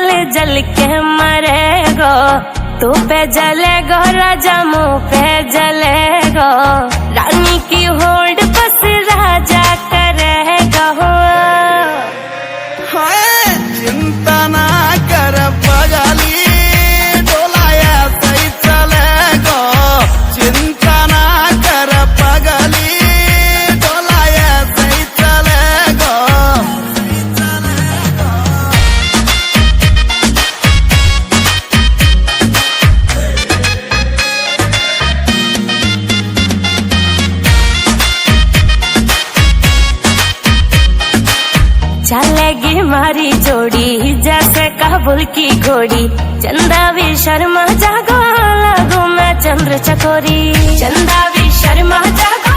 जल जल के मरेगो, तू पे जलेगो राजा मुँह पे जलेगो, रानी की होल्ड बस राजा करेगा। चिंता ना कर पगली, डोलाया सही चलेगो, चिंता ना कर पगली, डोलाया सही चलेगो। चलेगी मारी जोड़ी जैसे काबुल की घोड़ी, चंदा भी शर्मा जागो लगू मैं चंद्र चकोरी, चंदा भी शर्मा जागो